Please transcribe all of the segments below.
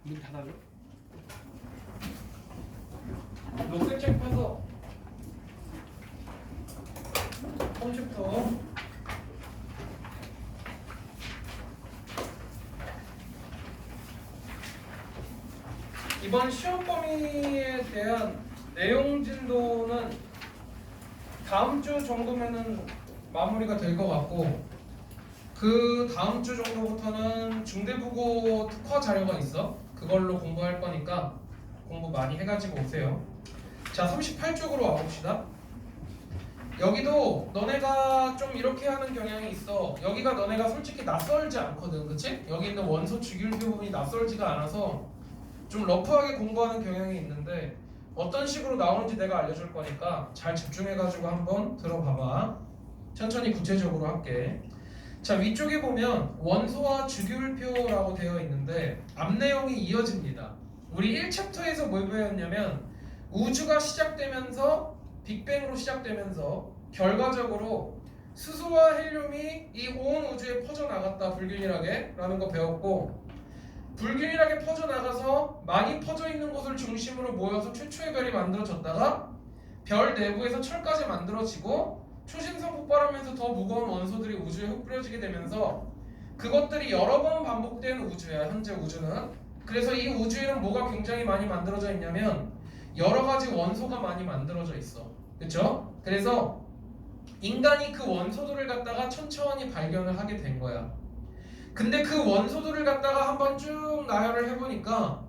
문 닫아줘. 녹색 책 펴서 컴퓨터 이번 시험 범위에 대한 내용 진도는 다음 주 정도면은 마무리가 될 것 같고, 그 다음 주 정도부터는 중대국어 특화 자료가 있어. 그걸로 공부할 거니까 공부 많이 해가지고 오세요. 자, 38쪽으로 와봅시다. 여기도 너네가 좀 이렇게 하는 경향이 있어. 여기가 너네가 솔직히 낯설지 않거든, 그치? 여기 있는 원소 주기율표 부분이 낯설지가 않아서 좀 러프하게 공부하는 경향이 있는데, 어떤 식으로 나오는지 내가 알려줄 거니까 잘 집중해가지고 한번 들어봐봐. 천천히 구체적으로 할게. 자, 위쪽에 보면 원소와 주기율표라고 되어 있는데 앞 내용이 이어집니다. 우리 1챕터에서 뭘 배웠냐면, 우주가 시작되면서 빅뱅으로 시작되면서 결과적으로 수소와 헬륨이 이 온 우주에 퍼져나갔다, 불균일하게 라는 거 배웠고, 불균일하게 퍼져나가서 많이 퍼져 있는 곳을 중심으로 모여서 최초의 별이 만들어졌다가 별 내부에서 철까지 만들어지고 초신성 폭발하면서 더 무거운 원소들이 우주에 흩뿌려지게 되면서 그것들이 여러 번 반복된 우주야, 현재 우주는. 그래서 이 우주에는 뭐가 굉장히 많이 만들어져 있냐면 여러 가지 원소가 많이 만들어져 있어. 그쵸? 그래서 인간이 그 원소들을 갖다가 천천히 발견을 하게 된 거야. 근데 그 원소들을 갖다가 한번 쭉 나열을 해보니까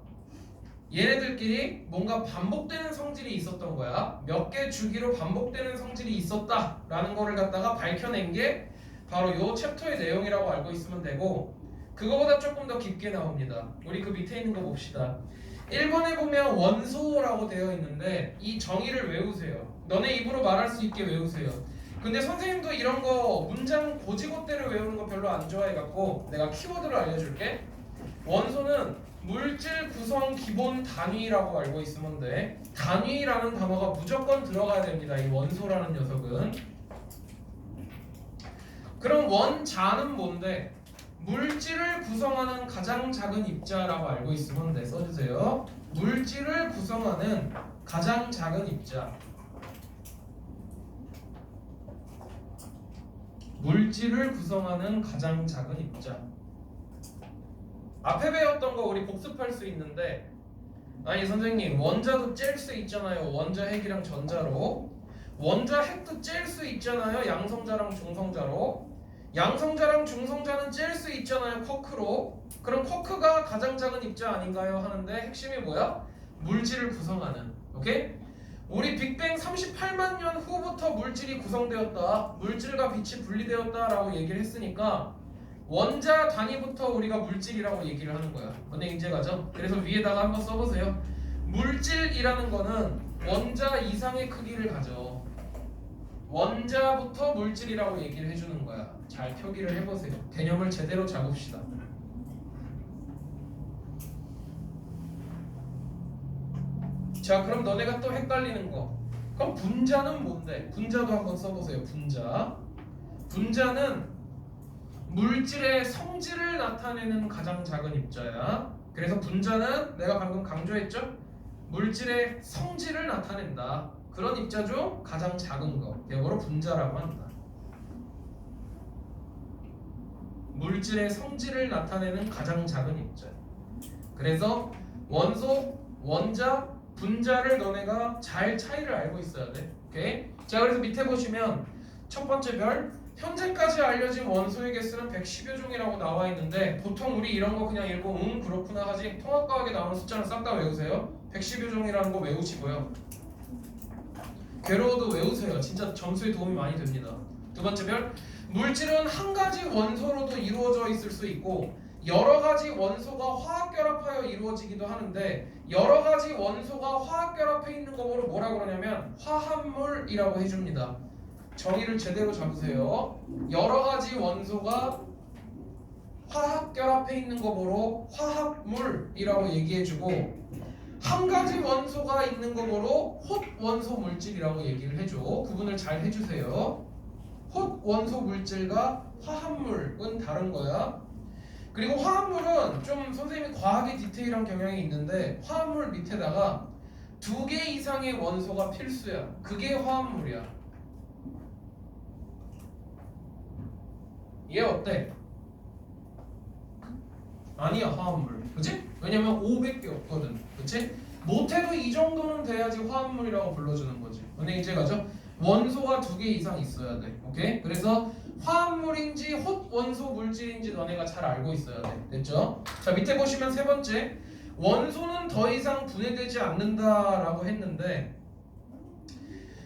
얘네들끼리 뭔가 반복되는 성질이 있었던 거야. 몇 개 주기로 반복되는 성질이 있었다라는 거를 갖다가 밝혀낸 게 바로 요 챕터의 내용이라고 알고 있으면 되고, 그거보다 조금 더 깊게 나옵니다. 우리 그 밑에 있는 거 봅시다. 1번에 보면 원소라고 되어 있는데 이 정의를 외우세요. 너네 입으로 말할 수 있게 외우세요. 근데 선생님도 이런 거 문장 고지고대로 외우는 거 별로 안 좋아해갖고 내가 키워드를 알려줄게. 원소는 물질 구성 기본 단위라고 알고 있으면 돼. 단위라는 단어가 무조건 들어가야 됩니다, 이 원소라는 녀석은. 그럼 원자는 뭔데? 물질을 구성하는 가장 작은 입자라고 알고 있으면 돼. 써주세요. 물질을 구성하는 가장 작은 입자. 물질을 구성하는 가장 작은 입자. 앞에 배웠던 거 우리 복습할 수 있는데, 아니 선생님 원자도 짤 수 있잖아요, 원자 핵이랑 전자로. 원자 핵도 짤 수 있잖아요, 양성자랑 중성자로. 양성자랑 중성자는 짤 수 있잖아요, 쿼크로. 그럼 쿼크가 가장 작은 입자 아닌가요? 하는데 핵심이 뭐야? 물질을 구성하는. 오케이? 우리 빅뱅 38만 년 후부터 물질이 구성되었다, 물질과 빛이 분리되었다라고 얘기를 했으니까 원자 단위부터 우리가 물질이라고 얘기를 하는 거야. 너네 이제 가죠? 그래서 위에다가 한번 써보세요. 물질이라는 거는 원자 이상의 크기를 가져. 원자부터 물질이라고 얘기를 해주는 거야. 잘 표기를 해보세요. 개념을 제대로 잡읍시다. 자, 그럼 너네가 또 헷갈리는 거. 그럼 분자는 뭔데? 분자도 한번 써보세요. 분자. 분자는 물질의 성질을 나타내는 가장 작은 입자야. 그래서 분자는 내가 방금 강조했죠? 물질의 성질을 나타낸다. 그런 입자 중 가장 작은 거. 이거로 분자라고 한다. 물질의 성질을 나타내는 가장 작은 입자. 그래서 원소, 원자, 분자를 너네가 잘 차이를 알고 있어야 돼. 오케이? 자, 그래서 밑에 보시면 첫 번째 별, 현재까지 알려진 원소의 개수는 110여 종이라고 나와 있는데, 보통 우리 이런 거 그냥 읽고 그렇구나 하지, 통합과학에 나오는 숫자는 싹 다 외우세요. 110여 종이라는 거 외우시고요. 괴로워도 외우세요. 진짜 점수에 도움이 많이 됩니다. 두 번째 별, 물질은 한 가지 원소로도 이루어져 있을 수 있고 여러 가지 원소가 화학결합하여 이루어지기도 하는데, 여러 가지 원소가 화학결합해 있는 거 뭐라 그러냐면 화합물이라고 해줍니다. 정의를 제대로 잡으세요. 여러 가지 원소가 화학결합해 있는 거 보러 화합물이라고 얘기해주고, 한 가지 원소가 있는 거 보러 홑원소 물질이라고 얘기를 해줘. 구분을 잘 해주세요. 홑원소 물질과 화합물은 다른 거야. 그리고 화합물은 좀 선생님이 과하게 디테일한 경향이 있는데 화합물 밑에다가 2개 이상의 원소가 필수야. 그게 화합물이야. 얘 어때? 아니야 화합물. 그치? 왜냐면 500개 없거든. 그치? 못해도 이 정도는 돼야지 화합물이라고 불러주는 거지. 근데 이제 가죠. 원소가 2개 이상 있어야 돼. 오케이? 그래서 화합물인지 헛원소 물질인지 너네가 잘 알고 있어야 돼. 됐죠? 자 밑에 보시면 세 번째 원소는 더 이상 분해되지 않는다라고 했는데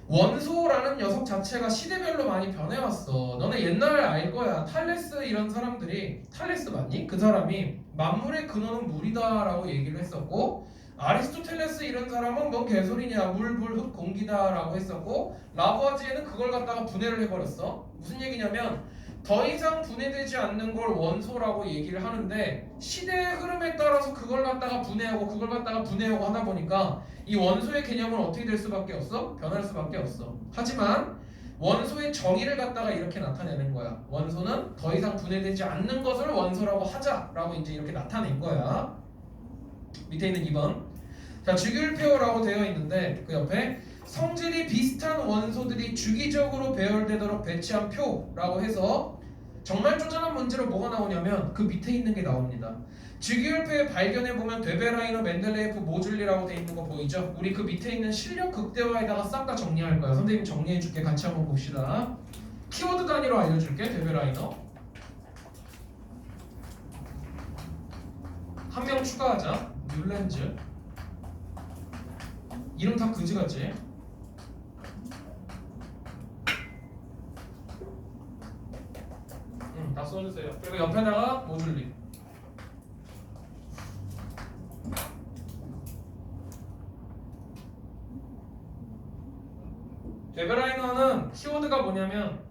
원소라는 녀석 자체가 시대별로 많이 변해왔어. 너네 옛날에 알 거야. 탈레스 이런 사람들이 탈레스 맞니? 그 사람이 만물의 근원은 물이다라고 얘기를 했었고 아리스토텔레스 이런 사람은 뭔 개소리냐 물, 불, 흙, 공기다라고 했었고 라부아지에는 그걸 갖다가 분해를 해버렸어. 무슨 얘기냐면 더 이상 분해되지 않는 걸 원소라고 얘기를 하는데 시대의 흐름에 따라서 그걸 갖다가 분해하고 그걸 갖다가 분해하고 하다 보니까 이 원소의 개념은 어떻게 될 수밖에 없어? 변할 수밖에 없어. 하지만 원소의 정의를 갖다가 이렇게 나타내는 거야. 원소는 더 이상 분해되지 않는 것을 원소라고 하자라고 이제 이렇게 나타낸 거야. 밑에 있는 2번. 자, 주기율표라고 되어 있는데 그 옆에 성질이 비슷한 원소들이 주기적으로 배열되도록 배치한 표라고 해서 정말 쪼잔한 문제로 뭐가 나오냐면 그 밑에 있는 게 나옵니다. 주기율표에 발견해보면 데베라이너, 멘델레예프, 모줄리라고 돼 있는 거 보이죠? 우리 그 밑에 있는 실력 극대화에다가 싹 다 정리할 거야. 선생님이 정리해줄게. 같이 한번 봅시다. 키워드 단위로 알려줄게. 데베라이너 한 명 추가하자. 뮬렌즈 이름 다 그지같지? 다 써주세요. 그리고 옆에다가 모줄리. 데베라이너는 키워드가 뭐냐면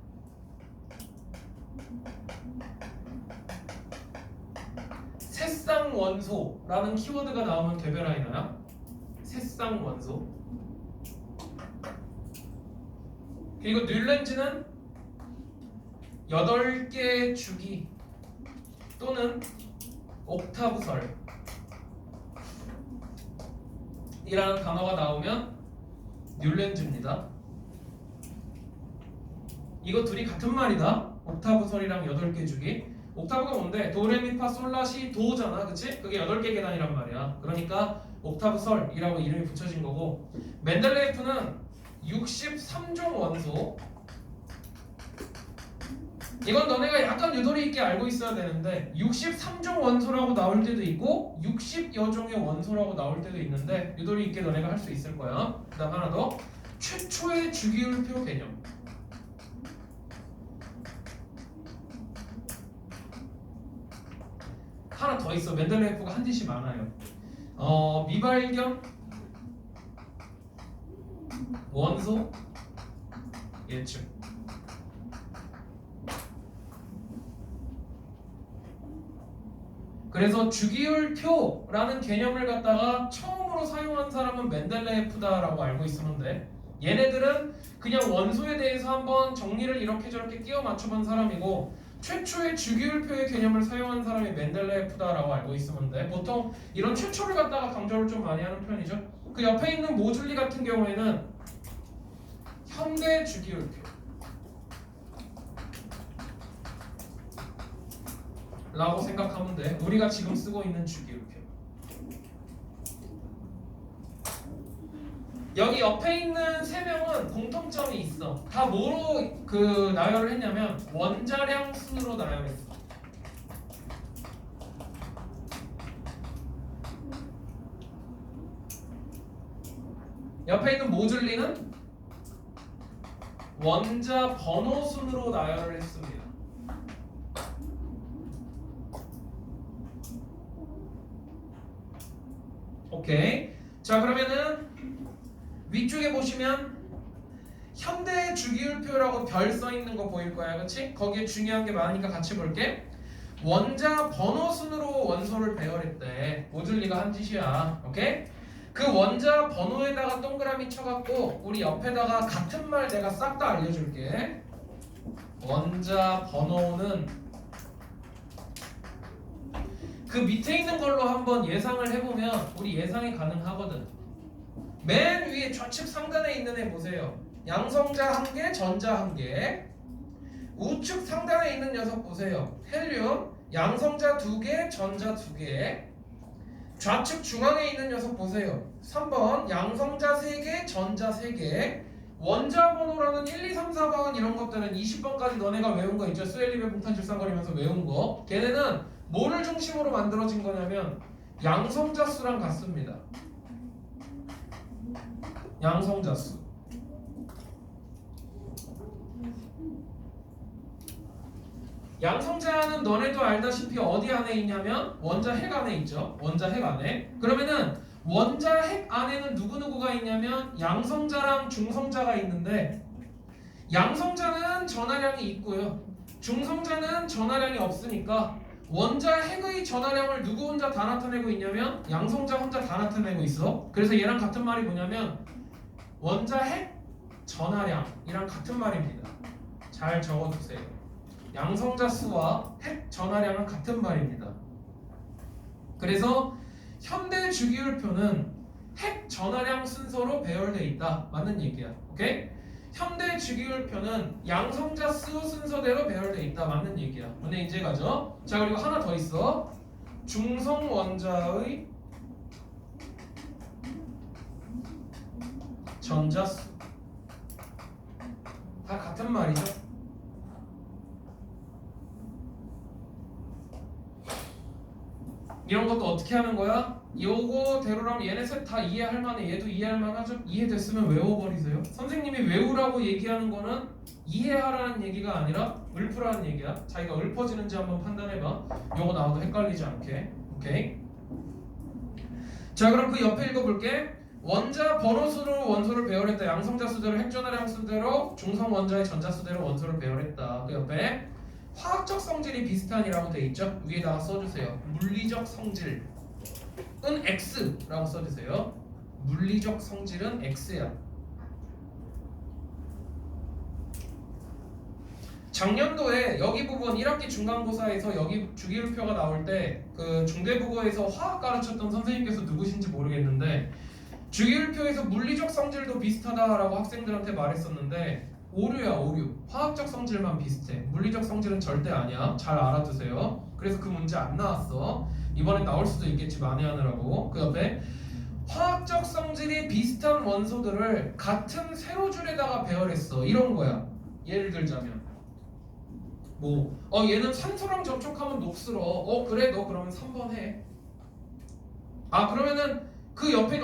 새쌍원소라는 키워드가 나오면 데베라이너야. 새쌍원소. 그리고 뮬렌즈는 8개 주기 또는 옥타브설 이라는 단어가 나오면 뮬렌즈입니다. 이거 둘이 같은 말이다. 옥타브설이랑 8개 주기. 옥타브가 뭔데? 도레미파 솔라시 도잖아. 그치? 그게 8개 계단이란 말이야. 그러니까 옥타브설이라고 이름이 붙여진 거고 멘델레예프는 63종 원소. 이건 너네가 약간 유도리 있게 알고 있어야 되는데 63종 원소라고 나올 때도 있고 60여 종의 원소라고 나올 때도 있는데 유도리 있게 너네가 할 수 있을 거야. 그 다음 하나 더 최초의 주기율표 개념. 하나 더 있어. 멘델레예프가 한 짓이 많아요. 미발견 원소 예측. 그래서 주기율표라는 개념을 갖다가 처음으로 사용한 사람은 멘델레예프다라고 알고 있으면 돼. 얘네들은 그냥 원소에 대해서 한번 정리를 이렇게 저렇게 끼워 맞춰본 사람이고 최초의 주기율표의 개념을 사용한 사람이 멘델레예프다라고 알고 있으면 돼. 보통 이런 최초를 갖다가 강조를 좀 많이 하는 편이죠. 그 옆에 있는 모줄리 같은 경우에는 현대 주기율표 라고 생각하면 돼. 우리가 지금 쓰고 있는 주기율표. 여기 옆에 있는 3명은 공통점이 있어. 다 뭐로 나열을 했냐면 원자량 순으로 나열했어. 옆에 있는 모줄리는 원자 번호 순으로 나열을 했습니다. 오케이. 자 그러면은 위쪽에 보시면 현대 주기율표라고 별 써있는 거 보일 거야. 그치? 거기에 중요한 게 많으니까 같이 볼게. 원자 번호 순으로 원소를 배열했대. 모줄리가 한 짓이야. 오케이? 그 원자 번호에다가 동그라미 쳐갖고 우리 옆에다가 같은 말 내가 싹 다 알려줄게. 원자 번호는 그 밑에 있는 걸로 한번 예상을 해보면 우리 예상이 가능하거든. 맨 위에 좌측 상단에 있는 애 보세요. 양성자 1개, 전자 1개. 우측 상단에 있는 녀석 보세요. 헬륨, 양성자 2개, 전자 2개. 좌측 중앙에 있는 녀석 보세요. 3번 양성자 3개, 전자 3개. 원자 번호라는 1, 2, 3, 4번 이런 것들은 20번까지 너네가 외운 거 있죠? 수엘리베 분탄 질산거리면서 외운 거. 걔네는 뭐를 중심으로 만들어진 거냐면 양성자 수랑 같습니다. 양성자 수. 양성자는 너네도 알다시피 어디 안에 있냐면 원자 핵 안에 있죠. 원자 핵 안에. 그러면은 원자 핵 안에는 누구누구가 있냐면 양성자랑 중성자가 있는데 양성자는 전하량이 있고요. 중성자는 전하량이 없으니까 원자 핵의 전하량을 누구 혼자 다 나타내고 있냐면 양성자 혼자 다 나타내고 있어. 그래서 얘랑 같은 말이 뭐냐면 원자 핵 전하량이랑 같은 말입니다. 잘 적어두세요. 양성자 수와 핵 전하량은 같은 말입니다. 그래서 현대 주기율표는 핵 전하량 순서로 배열되어 있다. 맞는 얘기야. 오케이? 현대 주기율표는 양성자 수 순서대로 배열되어 있다. 맞는 얘기야. 오늘 이제 가죠. 자, 그리고 하나 더 있어. 중성 원자의 전자수. 다 같은 말이죠. 이런 것도 어떻게 하는 거야? 요거대로라면 얘네 셋 다 이해할 만해. 얘도 이해할 만하죠? 이해됐으면 외워버리세요. 선생님이 외우라고 얘기하는 거는 이해하라는 얘기가 아니라 읊으라는 얘기야. 자기가 읊어지는지 한번 판단해봐. 요거 나와도 헷갈리지 않게. 오케이? 자, 그럼 그 옆에 읽어볼게. 원자 번호수로 원소를 배열했다. 양성자 수대로 핵전하량 수대로 중성 원자의 전자 수대로 원소를 배열했다. 그 옆에 화학적 성질이 비슷한이라고 돼 있죠? 위에다가 써주세요. 물리적 성질은 X라고 써주세요. 물리적 성질은 X야. 작년도에 여기 부분 1학기 중간고사에서 여기 주기율표가 나올 때 그 중대국어에서 화학 가르쳤던 선생님께서 누구신지 모르겠는데 주기율표에서 물리적 성질도 비슷하다라고 학생들한테 말했었는데 오류야, 오류. 화학적 성질만 비슷해. 물리적 성질은 절대 아니야. 잘 알아두세요. 그래서 그 문제 안 나왔어. 이번엔 나올 수도 있겠지, 만회하느라고. 그 옆에 화학적 성질이 비슷한 원소들을 같은 세로줄에다가 배열했어. 이런 거야. 예를 들자면 얘는 산소랑 접촉하면 녹슬어. 그래, 너 그러면 3번 해. 그러면은 그 옆에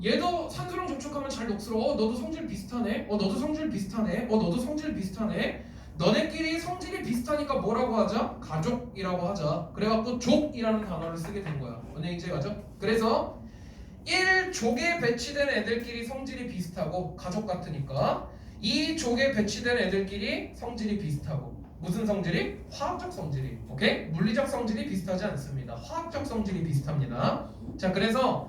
얘도 산소랑 접촉하면 잘 녹슬어. 너도 성질 비슷하네. 너도 성질 비슷하네. 너도 성질 비슷하네. 너네끼리 성질이 비슷하니까 뭐라고 하자? 가족이라고 하자. 그래갖고 족이라는 단어를 쓰게 된 거야. 언제 이제 가죠? 그래서 1족에 배치된 애들끼리 성질이 비슷하고 가족 같으니까 2족에 배치된 애들끼리 성질이 비슷하고 무슨 성질이? 화학적 성질이. 오케이? 물리적 성질이 비슷하지 않습니다. 화학적 성질이 비슷합니다. 자, 그래서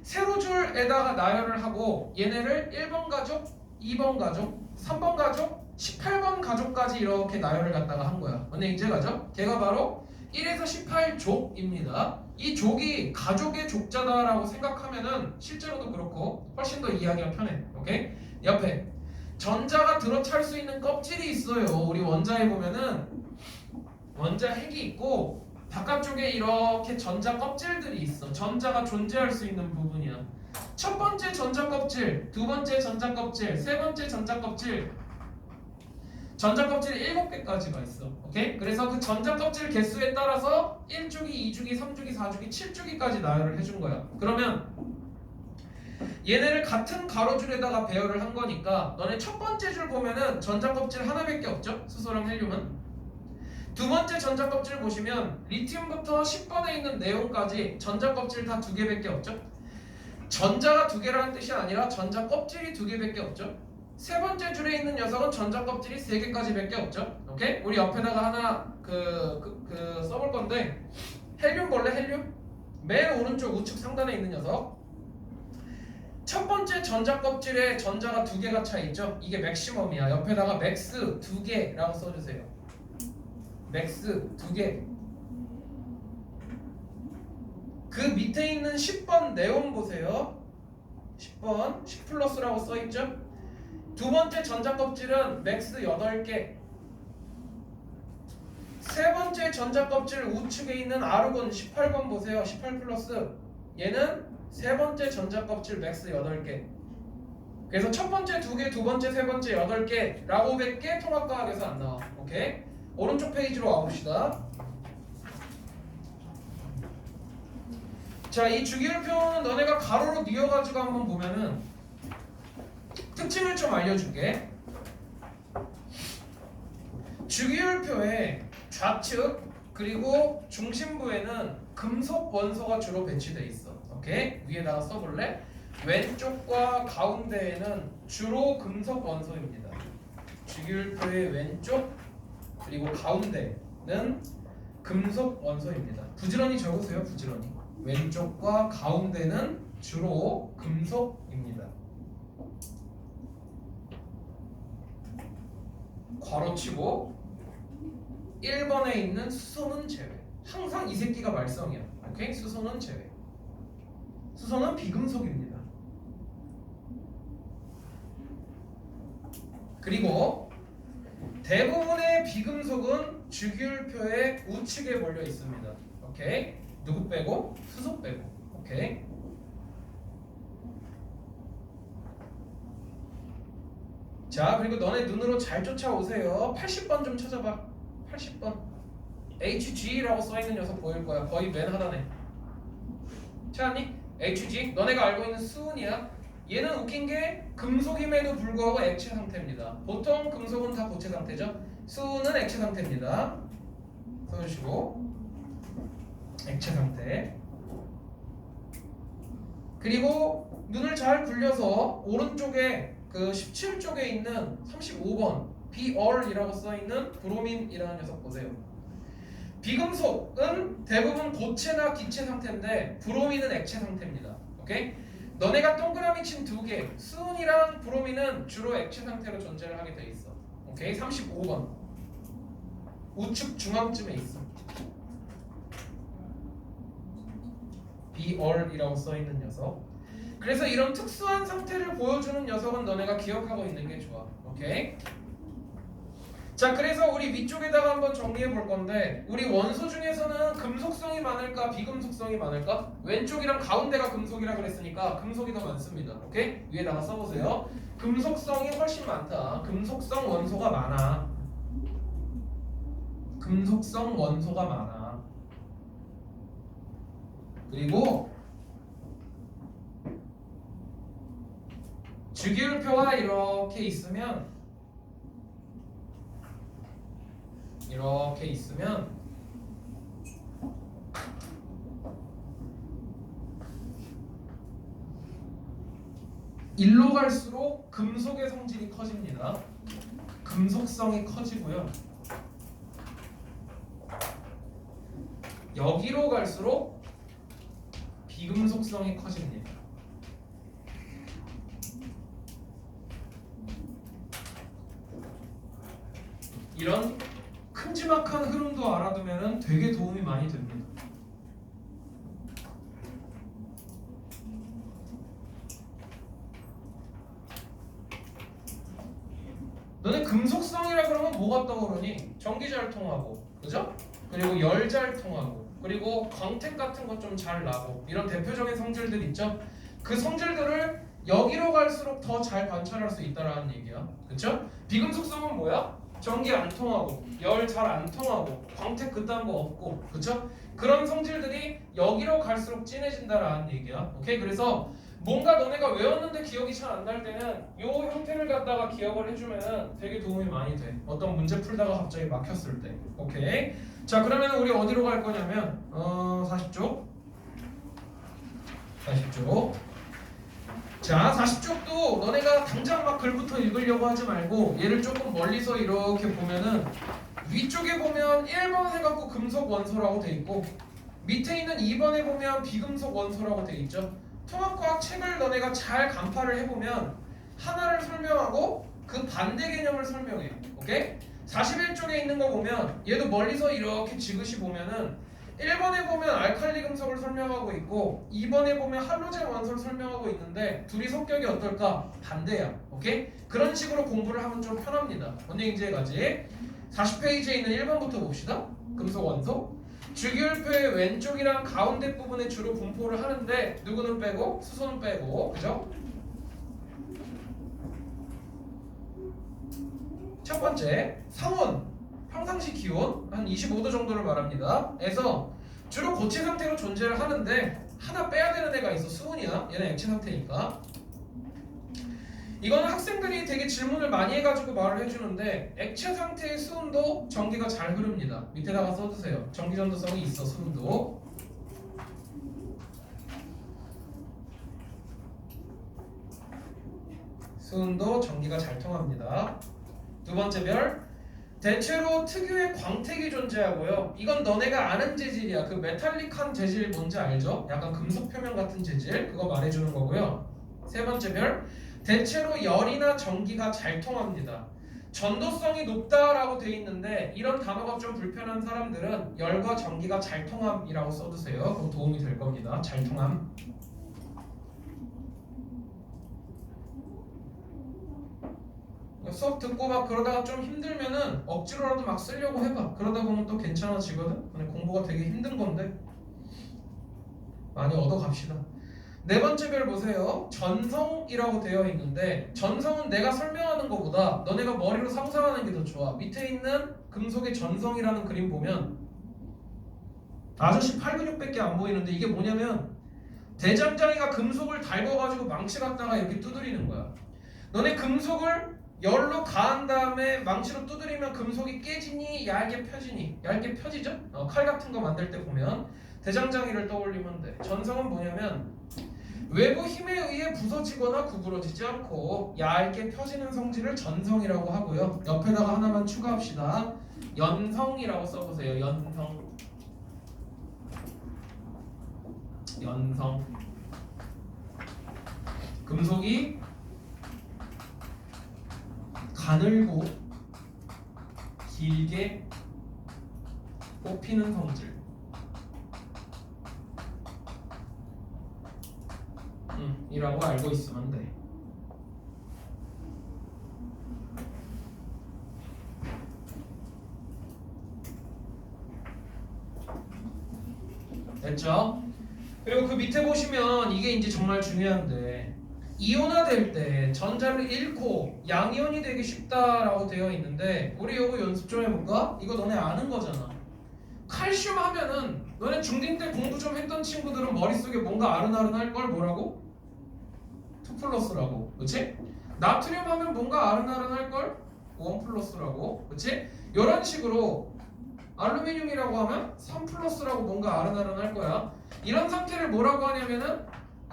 세로줄에다가 나열을 하고 얘네를 1번 가족, 2번 가족, 3번 가족, 18번 가족까지 이렇게 나열을 갖다가 한 거야. 근데 이제 가죠? 걔가 바로 1에서 18족입니다. 이 족이 가족의 족자다라고 생각하면은 실제로도 그렇고 훨씬 더 이해하기가 편해. 오케이? 옆에 전자가 들어찰 수 있는 껍질이 있어요. 우리 원자에 보면은 원자 핵이 있고 바깥쪽에 이렇게 전자 껍질들이 있어. 전자가 존재할 수 있는 부분이야. 첫 번째 전자 껍질, 두 번째 전자 껍질, 세 번째 전자 껍질. 전자 껍질이 7개까지가 있어. 오케이? 그래서 그 전자 껍질 개수에 따라서 1주기, 2주기, 3주기, 4주기, 7주기까지 나열을 해준 거야. 그러면 얘네를 같은 가로줄에다가 배열을 한 거니까 너네 첫 번째 줄 보면은 전자 껍질 하나밖에 없죠? 수소랑 헬륨은. 두 번째 전자 껍질 보시면 리튬부터 10번에 있는 네온까지 전자 껍질 다 2개밖에 없죠? 전자가 2개라는 뜻이 아니라 전자 껍질이 2개밖에 없죠? 세 번째 줄에 있는 녀석은 전자 껍질이 3개까지밖에 없죠? 오케이? 우리 옆에다가 하나 써볼 건데 헬륨 볼래? 헬륨? 맨 오른쪽 우측 상단에 있는 녀석. 첫 번째 전자 껍질에 전자가 2개가 차 있죠? 이게 맥시멈이야. 옆에다가 맥스 2개라고 써주세요. 맥스 2개. 그 밑에 있는 10번 네온 보세요. 10번 10 플러스라고 써있죠. 두 번째 전자껍질은 맥스 8개. 세 번째 전자껍질 우측에 있는 아르곤 18번 보세요. 18 플러스. 얘는 세 번째 전자껍질 맥스 8개. 그래서 첫 번째 2개, 두 번째, 세 번째 8개 라고 밖에 통합과학에서 안 나와. 오케이? 오른쪽 페이지로 와봅시다. 자, 이 주기율표는 너네가 가로로 뉘어가지고 한번 보면은 특징을 좀 알려줄게. 주기율표의 좌측 그리고 중심부에는 금속 원소가 주로 배치돼 있어. 오케이? 위에다가 써볼래? 왼쪽과 가운데에는 주로 금속 원소입니다. 주기율표의 왼쪽 그리고 가운데는 금속 원소입니다. 부지런히 적으세요. 부지런히. 왼쪽과 가운데는 주로 금속입니다. 괄호치고 1번에 있는 수소는 제외. 항상 이 새끼가 말썽이야. 오케이? 수소는 제외. 수소는 비금속입니다. 그리고 대부분의 비금속은 주기율표의 우측에 몰려 있습니다. 오케이? 누구 빼고? 수소 빼고. 오케이? 자, 그리고 너네 눈으로 잘 쫓아오세요. 80번 좀 찾아봐. 80번. HG라고 써있는 녀석 보일 거야. 거의 맨 하단에. 찾았니? HG. 너네가 알고 있는 수은이야. 얘는 웃긴 게 금속임에도 불구하고 액체 상태입니다. 보통 금속은 다 고체 상태죠. 수은은 액체 상태입니다. 써주시고 액체 상태. 그리고 눈을 잘 굴려서 오른쪽에 그 17쪽에 있는 35번 비얼이라고 써있는 브로민이라는 녀석 보세요. 비금속은 대부분 고체나 기체 상태인데 브로민은 액체 상태입니다. 오케이? 너네가 동그라미 친 두 개, 수은이랑 브로민은 주로 액체 상태로 존재를 하게 돼 있어. 오케이? 35번 우측 중앙쯤에 있어. 비얼이라고 써있는 녀석. 그래서 이런 특수한 상태를 보여주는 녀석은 너네가 기억하고 있는 게 좋아. 오케이? 자, 그래서 우리 위쪽에다가 한번 정리해 볼 건데, 우리 원소 중에서는 금속성이 많을까 비금속성이 많을까? 왼쪽이랑 가운데가 금속이라 그랬으니까 금속이 더 많습니다. 오케이? 위에다가 써보세요. 금속성이 훨씬 많다. 금속성 원소가 많아. 금속성 원소가 많아. 그리고 주기율표가 이렇게 있으면 일로 갈수록 금속의 성질이 커집니다. 금속성이 커지고요. 여기로 갈수록 비금속성이 커집니다. 이런 큼지막한 흐름도 알아두면 되게 도움이 많이 됩니다. 너네 금속성이라 그러면 뭐가 떠오르니? 전기 잘 통하고, 그죠? 그리고 열 잘 통하고, 그리고 광택 같은 것 좀 잘 나고, 이런 대표적인 성질들 있죠? 그 성질들을 여기로 갈수록 더 잘 관찰할 수 있다라는 얘기야. 그쵸? 비금속성은 뭐야? 전기 안 통하고, 열 잘 안 통하고, 광택 그딴 거 없고, 그쵸? 그런 성질들이 여기로 갈수록 진해진다라는 얘기야. 오케이? 그래서 뭔가 너네가 외웠는데 기억이 잘 안 날 때는 이 형태를 갖다가 기억을 해주면 되게 도움이 많이 돼. 어떤 문제 풀다가 갑자기 막혔을 때. 오케이? 자, 그러면 우리 어디로 갈 거냐면 40쪽. 자, 40쪽도 너네가 당장 막 글부터 읽으려고 하지 말고 얘를 조금 멀리서 이렇게 보면은 위쪽에 보면 1번 해갖고 금속 원소라고 돼 있고 밑에 있는 2번에 보면 비금속 원소라고 돼 있죠. 통합과학 책을 너네가 잘 간파를 해보면 하나를 설명하고 그 반대 개념을 설명해. 오케이? 41쪽에 있는 거 보면 얘도 멀리서 이렇게 지그시 보면은 1번에 보면 알칼리 금속을 설명하고 있고 2번에 보면 할로젠 원소를 설명하고 있는데 둘이 성격이 어떨까? 반대야. 오케이? 그런 식으로 공부를 하면 좀 편합니다. 원리행제까지 40페이지에 있는 1번부터 봅시다. 금속 원소 주기율표의 왼쪽이랑 가운데 부분에 주로 분포를 하는데 누구는 빼고 수소는 빼고 그죠? 첫 번째 상온 평상시 기온 한 25도 정도를 말합니다. 에서 주로 고체 상태로 존재를 하는데 하나 빼야 되는 애가 있어. 수온이야. 얘는 액체 상태니까. 이거는 학생들이 되게 질문을 많이 해가지고 말을 해주는데 액체 상태의 수온도 전기가 잘 흐릅니다. 밑에다가 써주세요. 전기 전도성이 있어. 수온도. 수온도 전기가 잘 통합니다. 두 번째 별 대체로 특유의 광택이 존재하고요. 이건 너네가 아는 재질이야. 그 메탈릭한 재질 뭔지 알죠? 약간 금속 표면 같은 재질 그거 말해주는 거고요. 세 번째 별 대체로 열이나 전기가 잘 통합니다. 전도성이 높다라고 돼 있는데 이런 단어가 좀 불편한 사람들은 열과 전기가 잘 통함이라고 써두세요. 그럼 도움이 될 겁니다. 잘 통함. 수업 듣고 막 그러다가 좀 힘들면은 억지로라도 막 쓰려고 해봐. 그러다 보면 또 괜찮아지거든. 근데 공부가 되게 힘든 건데 많이 얻어갑시다. 네 번째 별 보세요. 전성이라고 되어 있는데 전성은 내가 설명하는 것보다 너네가 머리로 상상하는 게 더 좋아. 밑에 있는 금속의 전성이라는 그림 보면 아저씨 팔 근육밖에 안 보이는데 이게 뭐냐면 대장장이가 금속을 달궈가지고 망치 갖다가 이렇게 두드리는 거야. 너네 금속을 열로 가한 다음에 망치로 두드리면 금속이 깨지니 얇게 펴지니? 얇게 펴지죠? 칼 같은 거 만들 때 보면 대장장이를 떠올리면 돼. 전성은 뭐냐면 외부 힘에 의해 부서지거나 구부러지지 않고 얇게 펴지는 성질을 전성이라고 하고요. 옆에다가 하나만 추가합시다. 연성이라고 써보세요. 연성. 연성. 금속이 가늘고 길게 뽑히는 성질. 이라고 알고 있으면 돼. 됐죠? 그리고 그 밑에 보시면 이게 이제 정말 중요한데 이온화될 때 전자를 잃고 양이온이 되기 쉽다라고 되어 있는데 우리 이거 연습 좀 해볼까? 이거 너네 아는 거잖아. 칼슘 하면은 너네 중딩 때 공부 좀 했던 친구들은 머릿속에 뭔가 아른아른할 걸 뭐라고? 2 플러스라고. 그치? 나트륨 하면 뭔가 아른아른할 걸? 1 플러스라고. 그치? 이런 식으로 알루미늄이라고 하면 3 플러스라고 뭔가 아른아른할 거야. 이런 상태를 뭐라고 하냐면은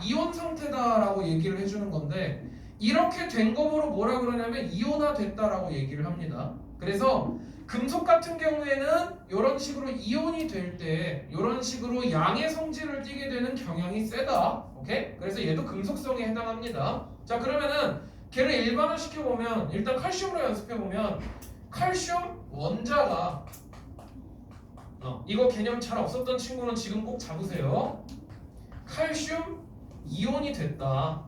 이온 상태다라고 얘기를 해주는 건데 이렇게 된 거로 뭐라 그러냐면 이온화 됐다라고 얘기를 합니다. 그래서 금속 같은 경우에는 이런 식으로 이온이 될 때 이런 식으로 양의 성질을 띠게 되는 경향이 세다. 오케이? 그래서 얘도 금속성에 해당합니다. 자 그러면은 걔를 일반화 시켜보면 일단 칼슘으로 연습해보면 칼슘 원자가 이거 개념 잘 없었던 친구는 지금 꼭 잡으세요. 칼슘 이온이 됐다.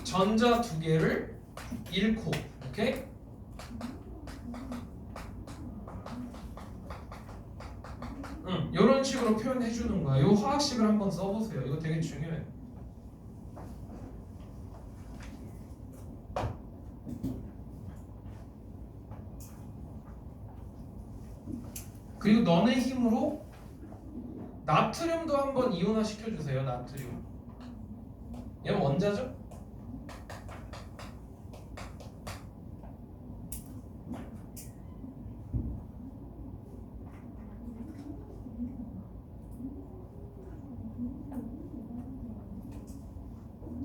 전자 2개를 잃고 오케이? 이런 식으로 표현해 주는 거야. 이 화학식을 한번 써보세요. 이거 되게 중요해. 그리고 너네 힘으로 나트륨도 한번 이온화 시켜주세요. 나트륨. 얘는 원자죠?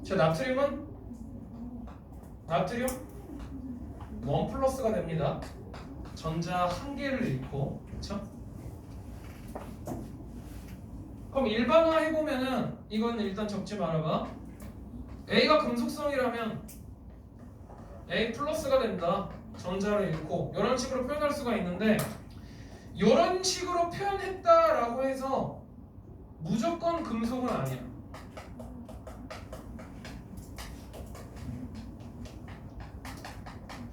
자, 나트륨은 나트륨 1 플러스가 됩니다. 전자 1개를 잃고, 그렇죠? 그럼 일반화 해보면은 이건 일단 적지 말아봐. A가 금속성이라면 A 플러스가 된다. 전자를 잃고 이런 식으로 표현할 수가 있는데 이런 식으로 표현했다라고 해서 무조건 금속은 아니야.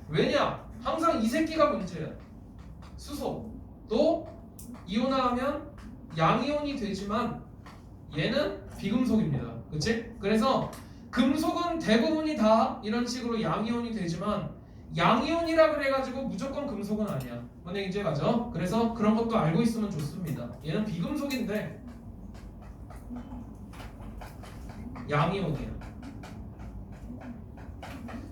왜냐? 항상 이 새끼가 문제야. 수소. 또 이온화하면 양이온이 되지만 얘는 비금속입니다. 그치? 그래서 금속은 대부분이 다 이런 식으로 양이온이 되지만 양이온이라 그래가지고 무조건 금속은 아니야. 뭔 얘기인지 맞아? 그래서 그런 것도 알고 있으면 좋습니다. 얘는 비금속인데 양이온이야.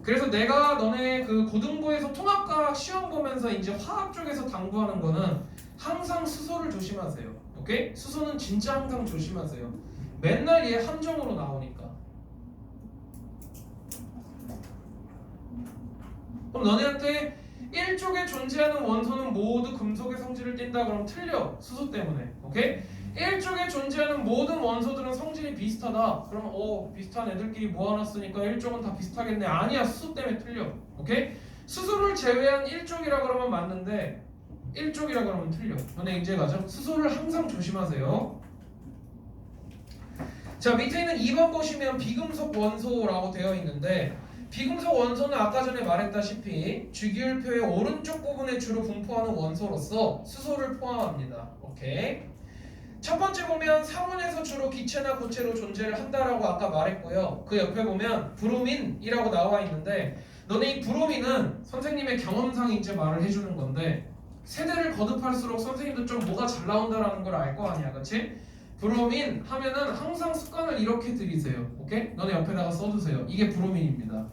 그래서 내가 너네 그 고등부에서 통합과학 시험 보면서 이제 화학 쪽에서 당부하는 거는 항상 수소를 조심하세요. 오케이? 수소는 진짜 항상 조심하세요. 맨날 얘 함정으로 나오니까. 그럼 너네한테 1쪽에 존재하는 원소는 모두 금속의 성질을 띈다 그러면 틀려. 수소 때문에. 오케이? 1쪽에 존재하는 모든 원소들은 성질이 비슷하다. 그러면 비슷한 애들끼리 모아놨으니까 1쪽은 다 비슷하겠네. 아니야. 수소 때문에 틀려. 오케이? 수소를 제외한 1쪽이라 그러면 맞는데 1쪽이라 그러면 틀려. 너네 이제 가죠? 수소를 항상 조심하세요. 자, 밑에 있는 2번 보시면 비금속 원소라고 되어 있는데 비금속 원소는 아까 전에 말했다시피 주기율표의 오른쪽 부분에 주로 분포하는 원소로서 수소를 포함합니다. 오케이. 첫 번째 보면 상온에서 주로 기체나 고체로 존재를 한다라고 아까 말했고요. 그 옆에 보면 브로민이라고 나와 있는데 너네 이 브로민은 선생님의 경험상 이제 말을 해주는 건데 세대를 거듭할수록 선생님도 좀 뭐가 잘 나온다라는 걸 알 거 아니야, 그렇지? 브로민 하면은 항상 습관을 이렇게 들이세요. 오케이? 너네 옆에다가 써두세요. 이게 브로민입니다.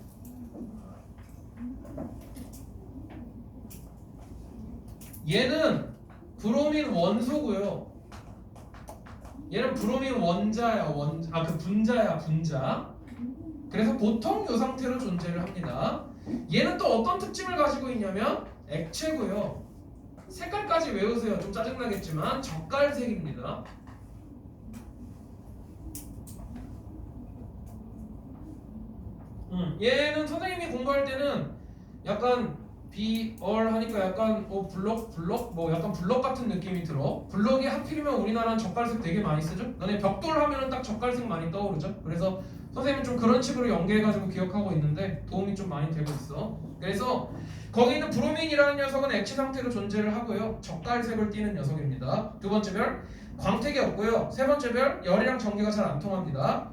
얘는 브로민 원소고요. 얘는 브로민 원자야. 그 분자야, 분자. 그래서 보통 이 상태로 존재를 합니다. 얘는 또 어떤 특징을 가지고 있냐면 액체고요. 색깔까지 외우세요. 좀 짜증나겠지만 젓갈색입니다. 얘는 선생님이 공부할 때는 약간 비얼 하니까 약간 블럭 뭐 약간 블럭 같은 느낌이 들어. 블럭이 하필이면 우리나라는 젓갈색 되게 많이 쓰죠. 너네 벽돌 하면은 딱 젓갈색 많이 떠오르죠. 그래서 선생님은 좀 그런 식으로 연계해가지고 기억하고 있는데 도움이 좀 많이 되고 있어. 그래서 거기 있는 브로민이라는 녀석은 액체 상태로 존재를 하고요. 젓갈색을 띠는 녀석입니다. 두 번째 별 광택이 없고요. 세 번째 별 열이랑 전기가 잘 안 통합니다.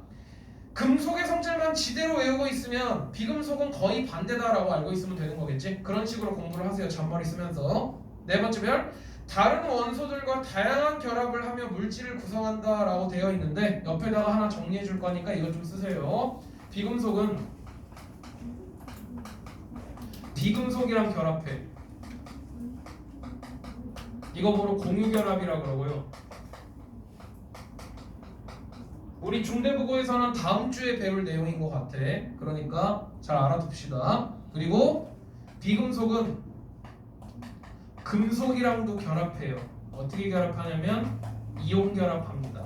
금속의 성질만 지대로 외우고 있으면 비금속은 거의 반대다라고 알고 있으면 되는 거겠지? 그런 식으로 공부를 하세요. 잔머리 쓰면서. 네 번째 별 다른 원소들과 다양한 결합을 하며 물질을 구성한다라고 되어 있는데 옆에다가 하나 정리해 줄 거니까 이거 좀 쓰세요. 비금속은 비금속이랑 결합해. 이거 뭐로 공유결합이라 그러고요. 우리 중대국어에서는 다음 주에 배울 내용인 것 같아. 그러니까 잘 알아둡시다. 그리고 비금속은 금속이랑도 결합해요. 어떻게 결합하냐면 이온 결합합니다.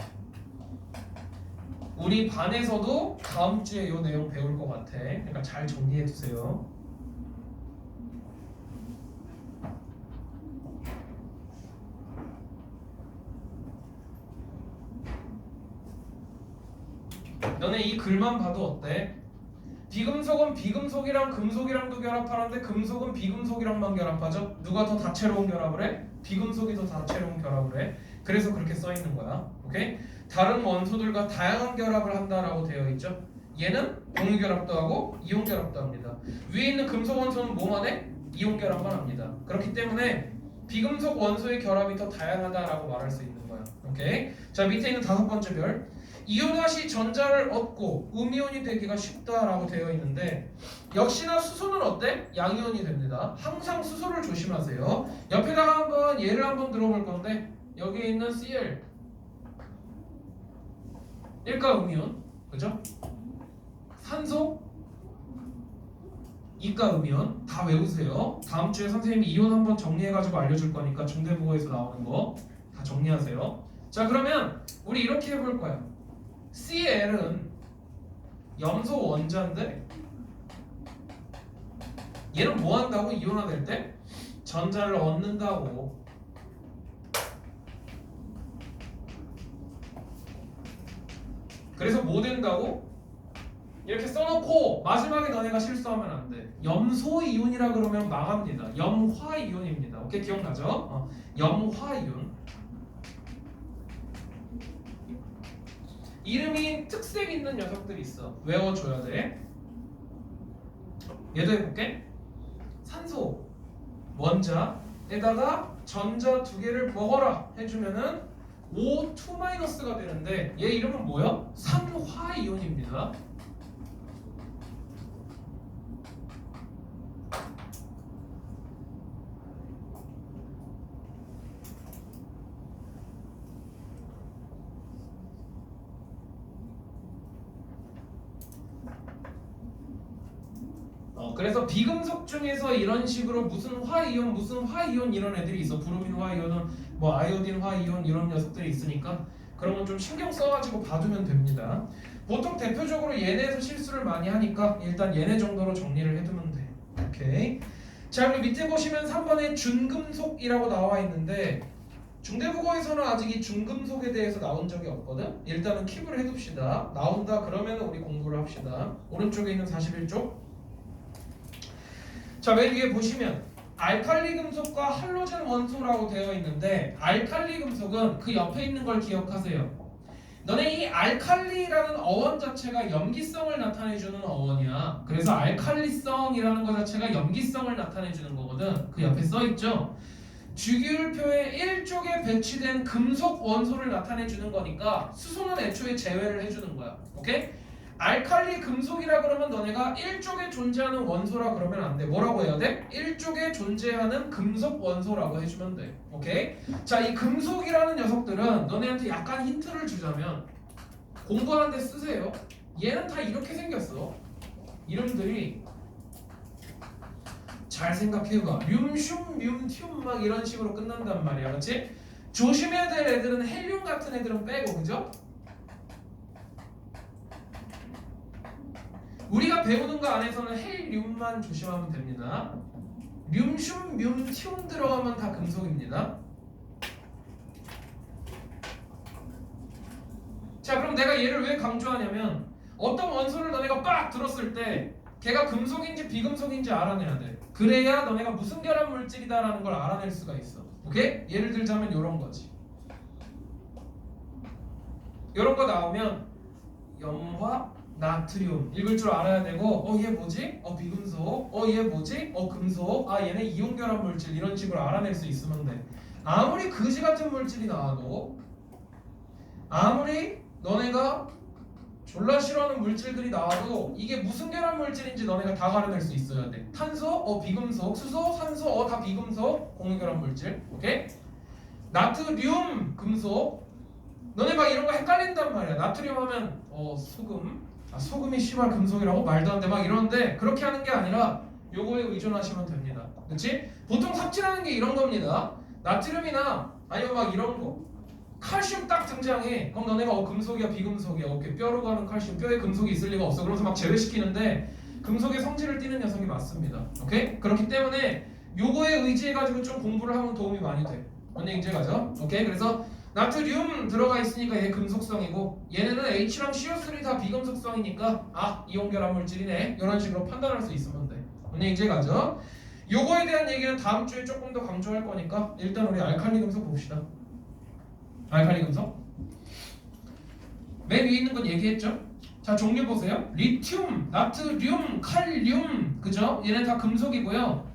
우리 반에서도 다음 주에 이 내용 배울 것 같아. 그러니까 잘 정리해 두세요. 너네 이 글만 봐도 어때? 비금속은 비금속이랑 금속이랑도 결합하는데 금속은 비금속이랑만 결합하죠? 누가 더 다채로운 결합을 해? 비금속이 더 다채로운 결합을 해. 그래서 그렇게 써 있는 거야. 오케이? 다른 원소들과 다양한 결합을 한다라고 되어 있죠. 얘는 공유 결합도 하고 이온 결합도 합니다. 위에 있는 금속 원소는 뭐만 해? 이온 결합만 합니다. 그렇기 때문에 비금속 원소의 결합이 더 다양하다라고 말할 수 있는 거야. 오케이? 자, 밑에 있는 다섯 번째 별. 이온화 시 전자를 얻고 음이온이 되기가 쉽다라고 되어 있는데 역시나 수소는 어때? 양이온이 됩니다. 항상 수소를 조심하세요. 옆에다가 한번 예를 한번 들어볼 건데 여기에 있는 Cl 1가 음이온, 그죠? 산소 2가 음이온 다 외우세요. 다음 주에 선생님이 이온 한번 정리해가지고 알려줄 거니까 중대국어에서 나오는 거 다 정리하세요. 자, 그러면 우리 이렇게 해볼 거야. Cl은 염소 원자인데 얘는 뭐 한다고? 이온화될 때 전자를 얻는다고. 그래서 뭐 된다고? 이렇게 써놓고 마지막에 너네가 실수하면 안 돼. 염소이온이라 그러면 망합니다. 염화이온입니다. 오케이, 기억나죠? 염화이온. 이름이 특색 있는 녀석들이 있어. 외워줘야 돼. 얘도 해볼게. 산소 원자에다가 전자 두 개를 먹어라 해주면은 O2-가 되는데 얘 이름은 뭐야? 산화이온입니다. 그래서 비금속 중에서 이런 식으로 무슨 화이온 이런 애들이 있어. 브로민 화이온은 뭐 아이오딘 화이온 이런 녀석들이 있으니까 그런 건 좀 신경 써가지고 봐두면 됩니다. 보통 대표적으로 얘네에서 실수를 많이 하니까 일단 얘네 정도로 정리를 해두면 돼. 오케이. 자, 그리고 밑에 보시면 3번에 준금속이라고 나와 있는데 중대국어에서는 아직 이 중금속에 대해서 나온 적이 없거든. 일단은 킵을 해둡시다. 나온다 그러면 우리 공부를 합시다. 오른쪽에 있는 41쪽. 자, 맨 위에 보시면 알칼리 금속과 할로젠 원소라고 되어 있는데 알칼리 금속은 그 옆에 있는 걸 기억하세요. 너네 이 알칼리라는 어원 자체가 염기성을 나타내주는 어원이야. 그래서 알칼리성이라는 것 자체가 염기성을 나타내주는 거거든. 그 옆에 써있죠. 주기율표의 1쪽에 배치된 금속 원소를 나타내주는 거니까 수소는 애초에 제외를 해주는 거야. 오케이? 알칼리 금속이라 그러면 너네가 1쪽에 존재하는 원소라 그러면 안 돼. 뭐라고 해야 돼? 1쪽에 존재하는 금속 원소라고 해주면 돼. 오케이? 자, 이 금속이라는 녀석들은 너네한테 약간 힌트를 주자면 공부하는데 쓰세요. 얘는 다 이렇게 생겼어. 이름들이 잘 생각해봐. 륨슘, 뮴티움 막 이런 식으로 끝난단 말이야. 그렇지? 조심해야 될 애들은 헬륨 같은 애들은 빼고, 그죠? 우리가 배우는 거 안에서는 헬륨만 조심하면 됩니다. 륨슘, 뮴티움 들어가면 다 금속입니다. 자, 그럼 내가 얘를 왜 강조하냐면 어떤 원소를 너네가 빡 들었을 때 걔가 금속인지 비금속인지 알아내야 돼. 그래야 너네가 무슨 결합 물질이다라는 걸 알아낼 수가 있어. 오케이? 예를 들자면 이런 거지. 이런 거 나오면 염화 나트륨 읽을 줄 알아야 되고 얘 뭐지? 비금속. 얘 뭐지? 금속. 얘네 이온 결합 물질 이런 식으로 알아낼 수 있으면 돼. 아무리 그지 같은 물질이 나와도 아무리 너네가 졸라 싫어하는 물질들이 나와도 이게 무슨 결합 물질인지 너네가 다 가려낼 수 있어야 돼. 탄소, 비금속, 수소, 산소, 다 비금속, 공유결합 물질. 오케이? 나트륨, 금속. 너네 막 이런 거 헷갈린단 말이야. 나트륨 하면 소금. 소금이 씨발 금속이라고 말도 안 돼 막 이러는데 그렇게 하는 게 아니라 요거에 의존하시면 됩니다. 그렇지? 보통 삽질하는 게 이런 겁니다. 나트륨이나 아니면 막 이런 거. 칼슘 딱 등장해. 그럼 너네가 금속이야 비금속이야. 오케이. 뼈로 가는 칼슘, 뼈에 금속이 있을 리가 없어. 그러면서 막 제외시키는데 금속의 성질을 띠는 녀석이 맞습니다. 오케이? 그렇기 때문에 요거에 의지해가지고 좀 공부를 하면 도움이 많이 돼. 언니 이제 가죠? 오케이? 그래서 나트륨 들어가 있으니까 얘 금속성이고 얘네는 H랑 CO3 다 비금속성이니까 이온 결합 물질이네. 이런 식으로 판단할 수 있으면 돼. 언니 이제 가죠? 요거에 대한 얘기는 다음 주에 조금 더 강조할 거니까 일단 우리 알칼리 금속 봅시다. 알칼리 금속 맨 위에 있는 건 얘기했죠? 자, 종류 보세요. 리튬, 나트륨, 칼륨, 그죠? 얘네 다 금속이고요.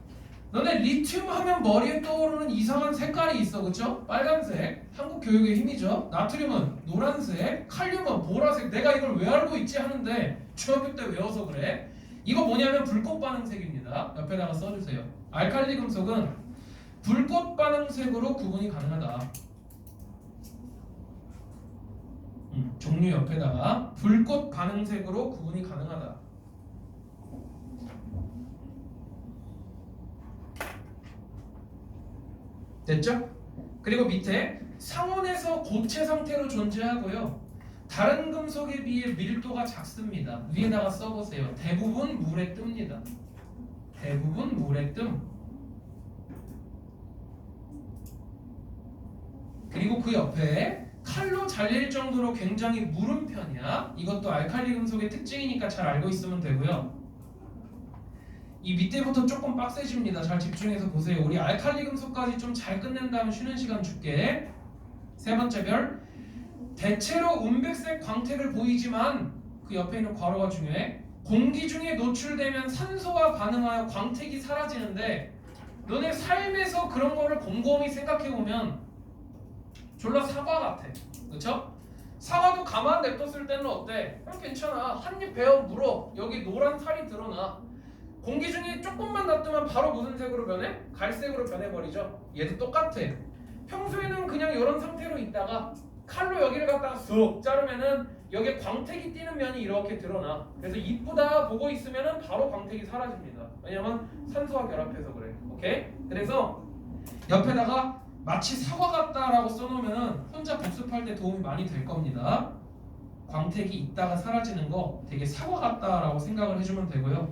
너네 리튬 하면 머리에 떠오르는 이상한 색깔이 있어, 그죠? 빨간색, 한국 교육의 힘이죠. 나트륨은 노란색, 칼륨은 보라색. 내가 이걸 왜 알고 있지 하는데 중학교 때 외워서 그래. 이거 뭐냐면 불꽃 반응색입니다. 옆에다가 써주세요. 알칼리 금속은 불꽃 반응색으로 구분이 가능하다. 종류 옆에다가 불꽃 반응색으로 구분이 가능하다. 됐죠? 그리고 밑에 상온에서 고체 상태로 존재하고요. 다른 금속에 비해 밀도가 작습니다. 위에다가 써보세요. 대부분 물에 뜹니다. 대부분 물에 뜸. 그리고 그 옆에 칼로 잘릴 정도로 굉장히 무른 편이야. 이것도 알칼리 금속의 특징이니까 잘 알고 있으면 되고요. 이 밑에부터 조금 빡세집니다. 잘 집중해서 보세요. 우리 알칼리 금속까지 좀 잘 끝낸 다음 쉬는 시간 줄게. 세 번째 별. 대체로 은백색 광택을 보이지만 그 옆에 있는 괄호가 중요해. 공기 중에 노출되면 산소와 반응하여 광택이 사라지는데 너네 삶에서 그런 거를 곰곰이 생각해보면 졸라 사과 같아. 그쵸? 사과도 가만 냅뒀을 때는 어때? 괜찮아. 한 입 베어 물어. 여기 노란 살이 드러나. 공기 중에 조금만 놔두면 바로 무슨 색으로 변해? 갈색으로 변해버리죠. 얘도 똑같아. 평소에는 그냥 이런 상태로 있다가 칼로 여기를 갖다가 쑥 자르면은 여기에 광택이 띄는 면이 이렇게 드러나. 그래서 이쁘다 보고 있으면은 바로 광택이 사라집니다. 왜냐면 산소와 결합해서 그래. 오케이? 그래서 옆에다가 마치 사과 같다라고 써놓으면 혼자 복습할 때 도움이 많이 될 겁니다. 광택이 있다가 사라지는 거 되게 사과 같다라고 생각을 해주면 되고요.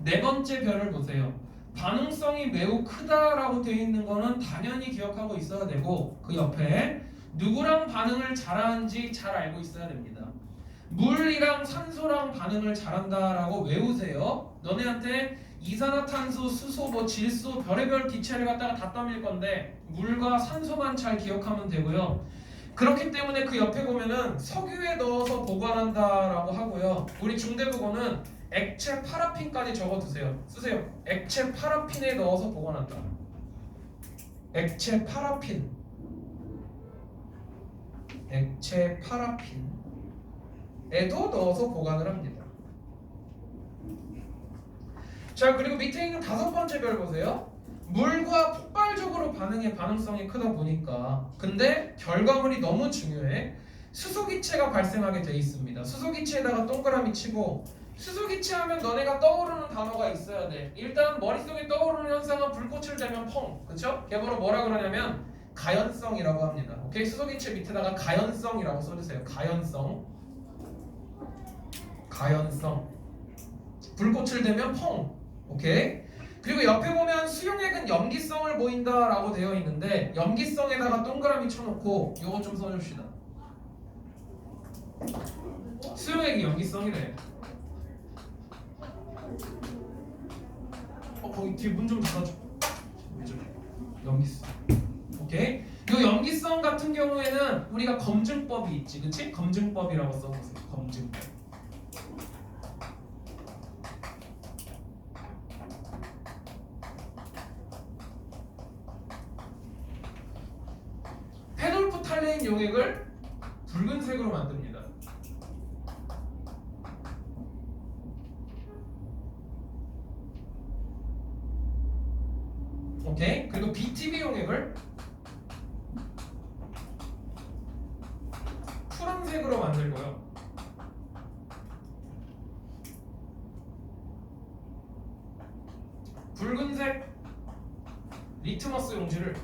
네 번째 별을 보세요. 반응성이 매우 크다라고 되어 있는 거는 당연히 기억하고 있어야 되고 그 옆에 누구랑 반응을 잘하는지 잘 알고 있어야 됩니다. 물이랑 산소랑 반응을 잘한다라고 외우세요. 너네한테 이산화탄소, 수소, 뭐 질소, 별의별 기체를 갖다가 다 떠밀 건데 물과 산소만 잘 기억하면 되고요. 그렇기 때문에 그 옆에 보면은 석유에 넣어서 보관한다라고 하고요. 우리 중대국어는 액체 파라핀까지 적어두세요. 쓰세요. 액체 파라핀에 넣어서 보관한다. 액체 파라핀. 액체 파라핀에도 넣어서 보관을 합니다. 자, 그리고 밑에 있는 다섯 번째 별 보세요. 물과 폭발적으로 반응의 반응성이 크다 보니까 근데 결과물이 너무 중요해. 수소기체가 발생하게 돼 있습니다. 수소기체에다가 동그라미 치고 수소기체 하면 너네가 떠오르는 단어가 있어야 돼. 일단 머릿속에 떠오르는 현상은 불꽃을 대면 펑. 그쵸? 걔번호 뭐라 그러냐면 가연성이라고 합니다. 오케이? 수소기체 밑에다가 가연성이라고 써주세요. 가연성. 가연성. 불꽃을 대면 펑. 오케이? 그리고 옆에 보면 수용액은 염기성을 보인다라고 되어 있는데 염기성에다가 동그라미 쳐놓고 요거 좀 써줍시다. 수용액이 염기성이래. 거기 뒤에 문 좀 닫아줘. 염기성. 오케이? 요 염기성 같은 경우에는 우리가 검증법이 있지, 그치? 검증법이라고 써보세요. 검증법. 페놀프탈레인 용액을 붉은색으로 만듭니다. 오케이? 그리고 BTB 용액을 푸른색으로 만들고요. 붉은색 리트머스 용지를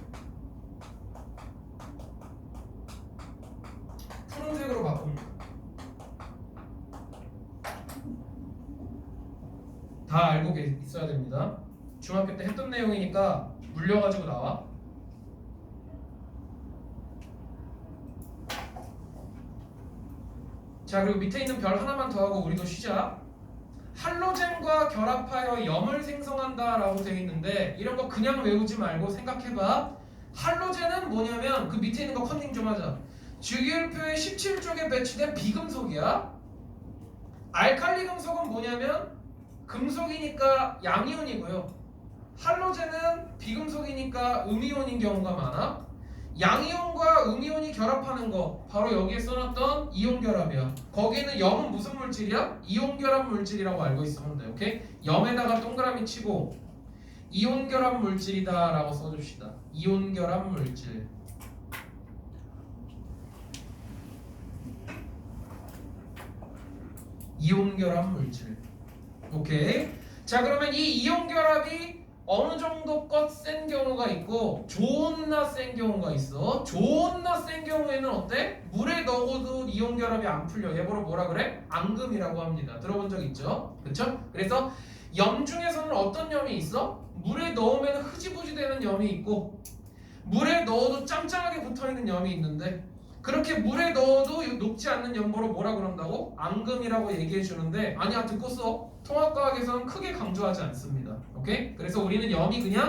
푸른색으로 바꿉니다. 다 알고 있어야 됩니다. 중학교 때 했던 내용이니까 물려가지고 나와. 자, 그리고 밑에 있는 별 하나만 더 하고 우리도 쉬자. 할로젠과 결합하여 염을 생성한다라고 되어 있는데 이런 거 그냥 외우지 말고 생각해봐. 할로젠은 뭐냐면 그 밑에 있는 거 컨닝 좀 하자. 주기율표의 17쪽에 배치된 비금속이야. 알칼리 금속은 뭐냐면 금속이니까 양이온이고요. 할로젠은 비금속이니까 음이온인 경우가 많아. 양이온과 음이온이 결합하는 거 바로 여기에 써놨던 이온 결합이야. 거기는 염은 무슨 물질이야? 이온 결합 물질이라고 알고 있으면 돼. 오케이? 염에다가 동그라미 치고 이온 결합 물질이다 라고 써줍시다. 이온 결합 물질. 이온 결합 물질. 오케이? 자, 그러면 이 이온 결합이 어느 정도껏 센 경우가 있고 존나 센 경우가 있어. 존나 센 경우에는 어때? 물에 넣어도 이온 결합이 안 풀려. 얘보러 뭐라 그래? 앙금이라고 합니다. 들어본 적 있죠? 그쵸? 그래서 염 중에서는 어떤 염이 있어? 물에 넣으면 흐지부지 되는 염이 있고 물에 넣어도 짱짱하게 붙어있는 염이 있는데 그렇게 물에 넣어도 녹지 않는 염보로 뭐라 그런다고? 앙금이라고 얘기해 주는데 아니야 듣고 써. 통합과학에서는 크게 강조하지 않습니다. 오케이? 그래서 우리는 염이 그냥